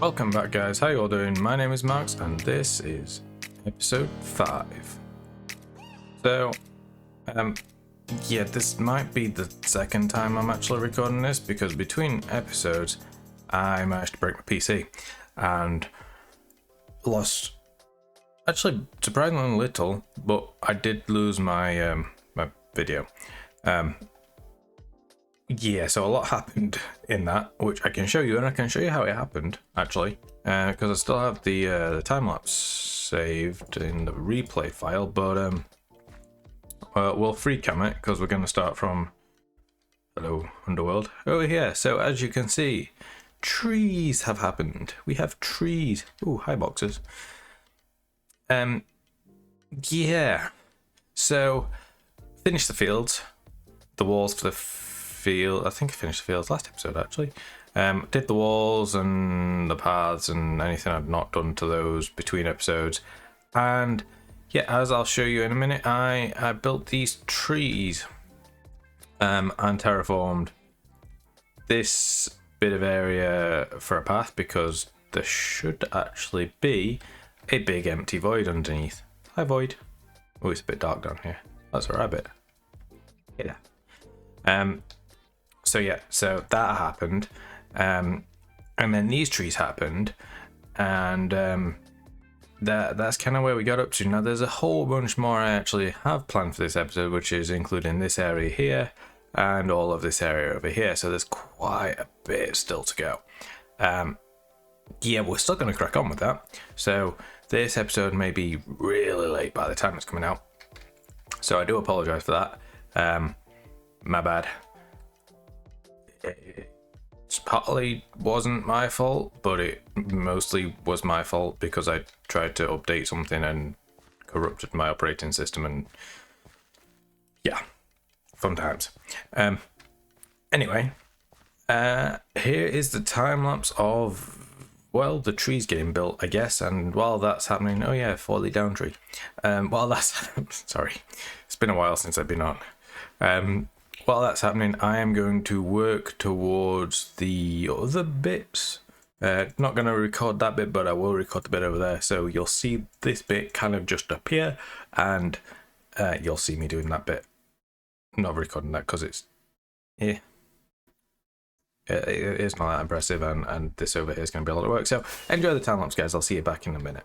Welcome back, guys. How you all doing? My name is Marx and this is episode 5. So yeah, this might be the second time I'm actually recording this, because between episodes I managed to break my PC and lost actually surprisingly little, but I did lose my my video. Yeah, so a lot happened in that, which I can show you, and I can show you how it happened, actually, because I still have the time-lapse saved in the replay file, but we'll free cam it, because we're going to start from, hello, Underworld, over here. So as you can see, trees have happened. We have trees. Ooh, hi boxes. Yeah, so finished the fields, the walls for the field. I think I finished the fields last episode, actually. Did the walls and the paths and anything I'd not done to those between episodes. And yeah, as I'll show you in a minute, I built these trees and terraformed this bit of area for a path, because there should actually be a big empty void underneath. Hi, void. Oh, it's a bit dark down here. That's a rabbit. Yeah. So yeah, so that happened, and then these trees happened, and that's kind of where we got up to. Now there's a whole bunch more I actually have planned for this episode, which is including this area here and all of this area over here. So there's quite a bit still to go. Yeah, we're still going to crack on with that. So this episode may be really late by the time it's coming out, so I do apologize for that. My bad. It partly wasn't my fault, but it mostly was my fault because I tried to update something and corrupted my operating system, and yeah, fun times. Anyway, here is the time lapse of, well, the trees getting built, I guess. And while that's happening, oh yeah, 4 down tree. While that's sorry, it's been a while since I've been on. While that's happening, I am going to work towards the other bits. Not going to record that bit, but I will record the bit over there. So you'll see this bit kind of just appear, and you'll see me doing that bit. I'm not recording that because it's, yeah, it's not that impressive, and this over here is going to be a lot of work. So enjoy the time lapse, guys. I'll see you back in a minute.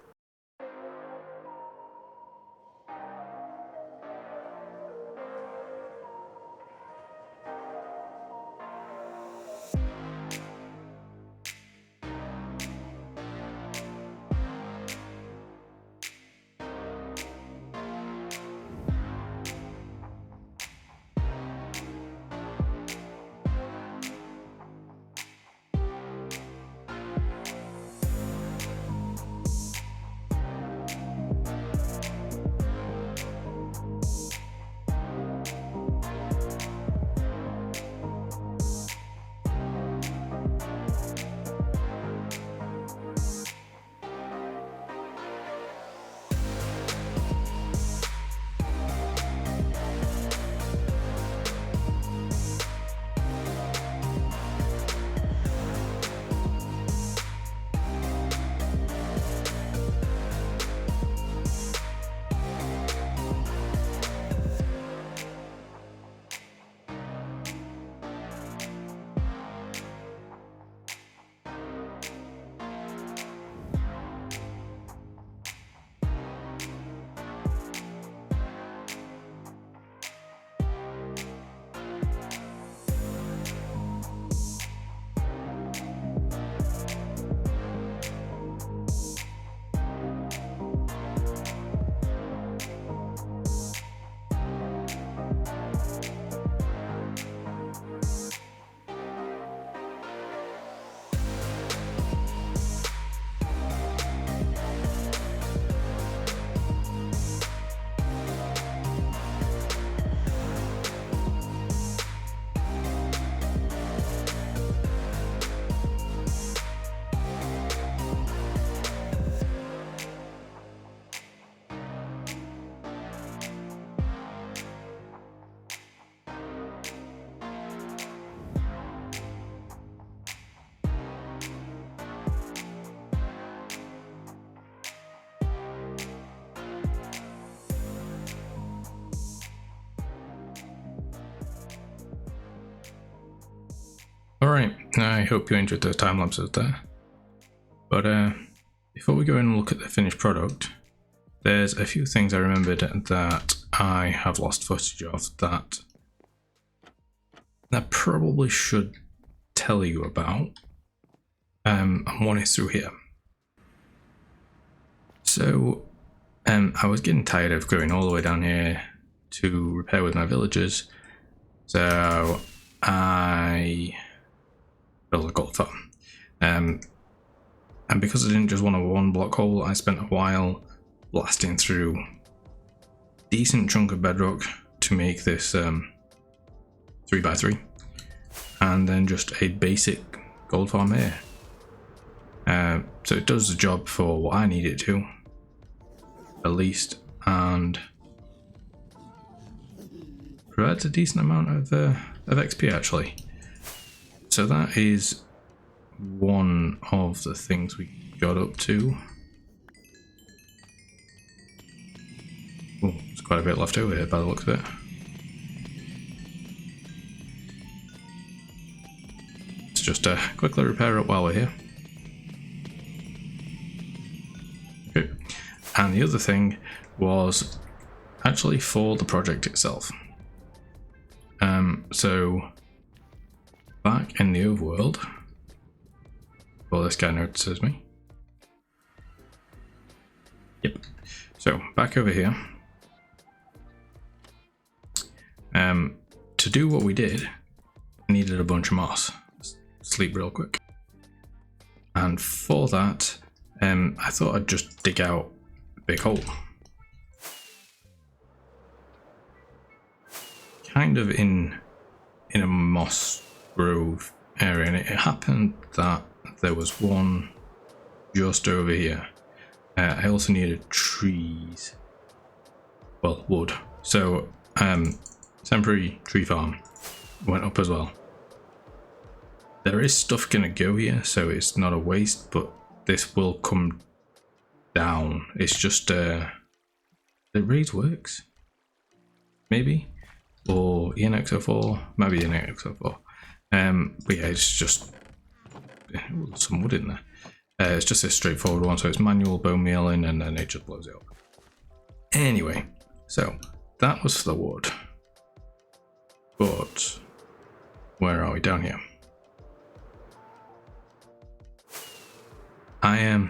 Alright, I hope you enjoyed the time lapses there. But before we go and look at the finished product, there's a few things I remembered that I have lost footage of that I probably should tell you about. And one is through here. So I was getting tired of going all the way down here to repair with my villagers, so I built a gold farm. And because I didn't just want a one block hole, I spent a while blasting through a decent chunk of bedrock to make this 3x3, and then just a basic gold farm here. So it does the job for what I need it to, at least, and provides a decent amount of XP actually. So that is one of the things we got up to. Oh, there's quite a bit left over here by the looks of it. Let's just quickly repair it while we're here. Okay. And the other thing was actually for the project itself. So back in the overworld, well, this guy notices me. Yep. So back over here, to do what we did, I needed a bunch of moss. Let's sleep real quick. And for that, I thought I'd just dig out a big hole. Kind of in a moss grove area, and it happened that there was one just over here. I also needed trees, well, wood, so temporary tree farm went up as well. There is stuff gonna go here, so it's not a waste, but this will come down. It's just the raise works, maybe, or ENX04, maybe ENX04. But yeah, it's just some wood in there. It's just a straightforward one, so it's manual bone mealing, and then it just blows it up. Anyway, so that was for the wood. But where are we? Down here. I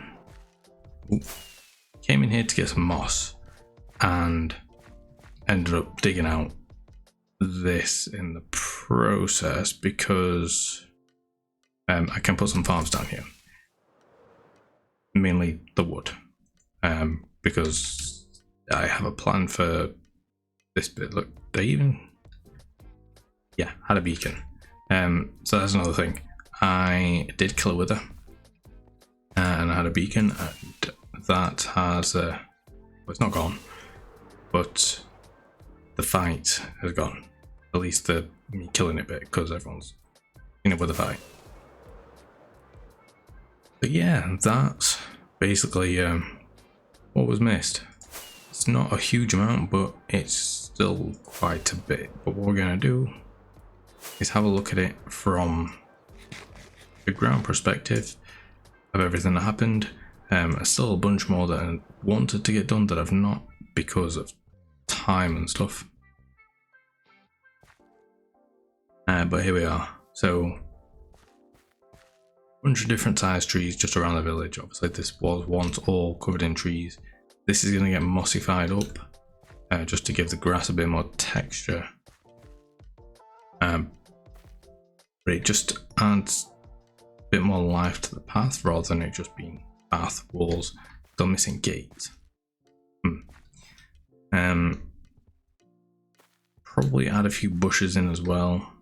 came in here to get some moss and ended up digging out this in the process because I can put some farms down here. Mainly the wood, because I have a plan for this bit. Look, they even, yeah, had a beacon. So that's another thing. I did kill a wither, and I had a beacon, and that has, well, it's not gone, but the fight has gone. At least the me killing it bit, because everyone's in a wither fight. But yeah, that's basically what was missed. It's not a huge amount, but it's still quite a bit. But what we're going to do is have a look at it from the ground perspective of everything that happened. There's still a bunch more that I wanted to get done that I've not because of time and stuff. But here we are. So bunch of different sized trees just around the village. Obviously this was once all covered in trees. This is going to get mossified up just to give the grass a bit more texture, but it just adds a bit more life to the path rather than it just being path, walls, still missing gates. Probably add a few bushes in as well,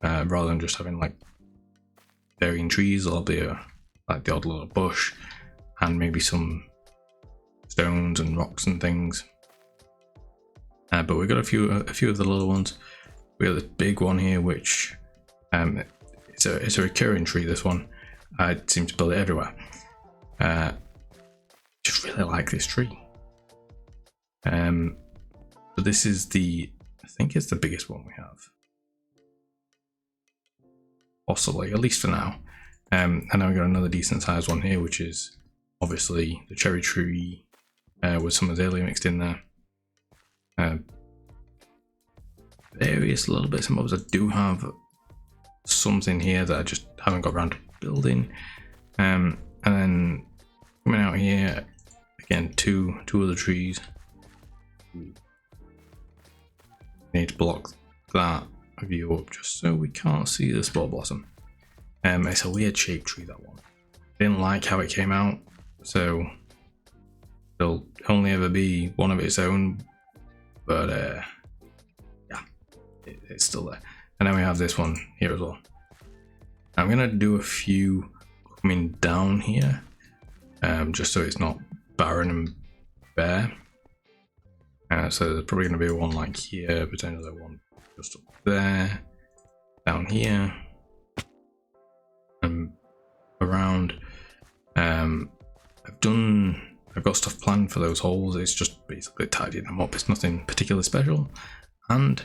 rather than just having like varying trees. There'll be like the odd little bush and maybe some stones and rocks and things. But we've got a few of the little ones. We got this big one here, which it's a recurring tree. This one, I seem to build it everywhere. Just really like this tree. But this is I think it's the biggest one we have. possibly, at least for now. And then we got another decent sized one here, which is obviously the cherry tree with some azalea mixed in there. Various little bits and bobs. I do have something here that I just haven't got around to building. And then coming out here again, two other trees. Need to block that view up just so we can't see the spore blossom. It's a weird shaped tree, that one. Didn't like how it came out, so there'll only ever be one of its own, but yeah, it's still there. And then we have this one here as well. I'm gonna do a few coming down here, just so it's not barren and bare. So there's probably gonna be one like here, potentially one just up there, down here, around. I've got stuff planned for those holes. It's just basically tidying them up. It's nothing particularly special. And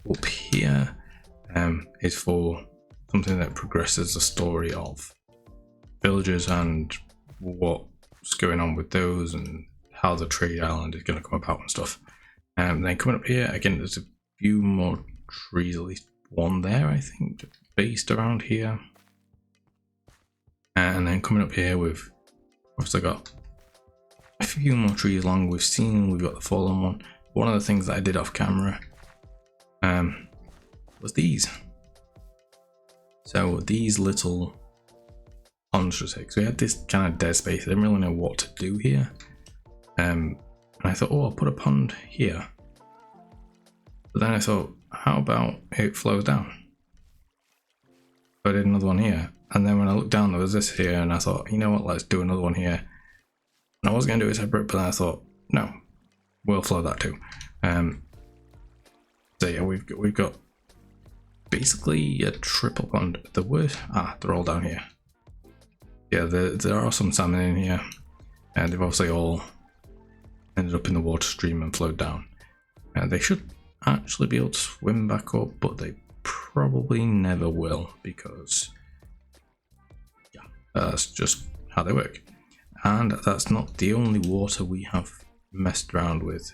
up here is for something that progresses the story of villagers and what's going on with those and how the trade island is going to come about and stuff. And then coming up here again, there's a few more trees, at least one there I think, based around here. And then coming up here, we've obviously got a few more trees along. We've got the fallen one. One of the things that I did off camera was these. So these little ponds, because we had this kind of dead space. I didn't really know what to do here. And I thought, oh, I'll put a pond here. But then I thought, how about it flows down? So I did another one here. And then when I looked down, there was this here, and I thought, you know what, let's do another one here. And I was going to do it separate, but then I thought, no, we'll flow that too. So yeah, we've got basically a triple pond. They're all down here. Yeah, there are some salmon in here, and they've obviously all ended up in the water stream and flowed down. They should actually be able to swim back up, but they probably never will, because yeah, that's just how they work. And that's not the only water we have messed around with.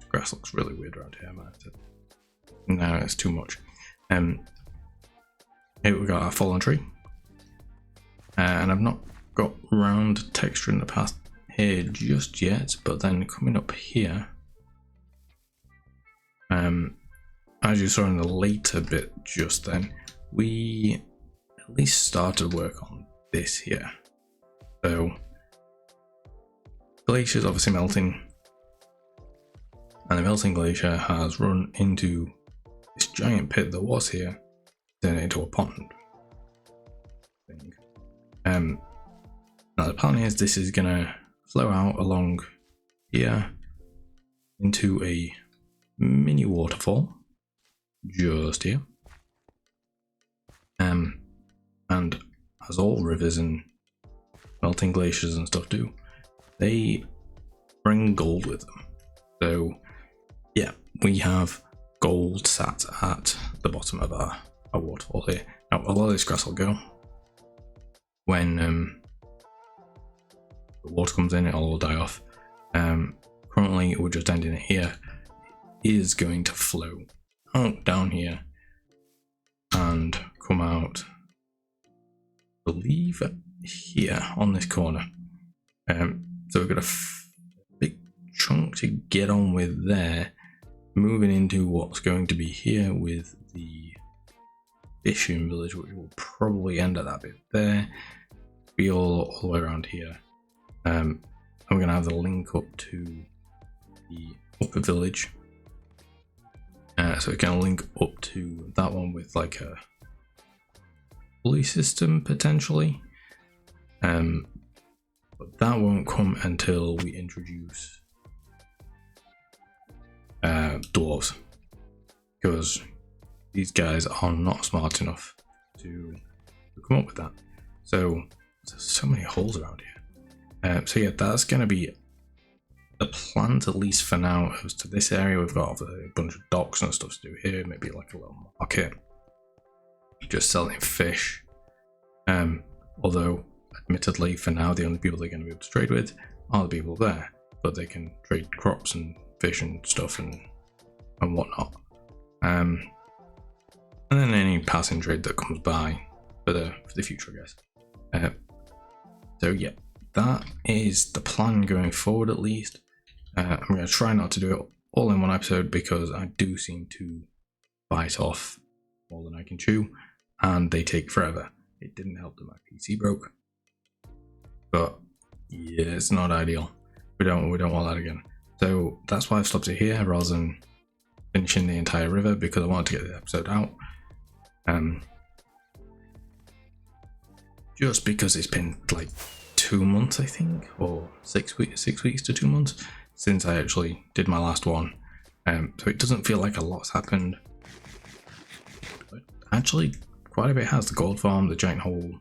The grass looks really weird around here, man. No, it's too much. Here we got our fallen tree, and I've not got round texture in the path here just yet, but then coming up here, as you saw in the later bit just then, we at least started work on this here. So glacier's obviously melting, and the melting glacier has run into this giant pit that was here, turned it into a pond thing. Now the plan is this is gonna flow out along here into a mini waterfall just here. And as all rivers and melting glaciers and stuff do, they bring gold with them. So yeah, we have gold sat at the bottom of our waterfall here. Now a lot of this grass will go when the water comes in, it'll all die off. Currently we're just ending it here. It is going to flow out down here and come out, I believe, here on this corner. So we've got a big chunk to get on with there, moving into what's going to be here with the fishing village, which will probably end at that bit there, be all the way around here. And we're going to have the link up to the upper village, so it's going to link up to that one with like a pulley system potentially, but that won't come until we introduce dwarves, because these guys are not smart enough to come up with that. So there's so many holes around here. So yeah, that's going to be the plan, at least for now. As to this area, we've got a bunch of docks and stuff to do here, maybe like a little market. just selling fish. Although, admittedly, for now, the only people they're going to be able to trade with are the people there, but they can trade crops and fish and stuff and whatnot. And then any passing trade that comes by for the future, I guess. So yeah, that is the plan going forward, at least. I'm going to try not to do it all in one episode because I do seem to bite off more than I can chew, and they take forever. It didn't help that my PC broke, but yeah, it's not ideal. We don't want that again. So that's why I've stopped it here rather than finishing the entire river, because I wanted to get the episode out. Just because it's been like 2 months, I think, or 6 weeks to 2 months since I actually did my last one. So it doesn't feel like a lot's happened. But actually, quite a bit has. The gold farm, the giant hole,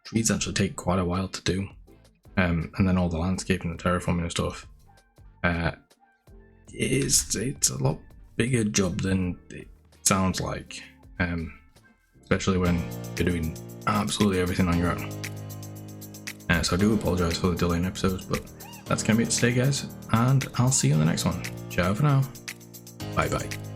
trees actually take quite a while to do. And then all the landscaping and terraforming and stuff. It's a lot bigger job than it sounds like. Especially when you're doing absolutely everything on your own. So I do apologise for the delay in episodes, but that's going to be it today, guys, and I'll see you in the next one. Ciao for now. Bye bye.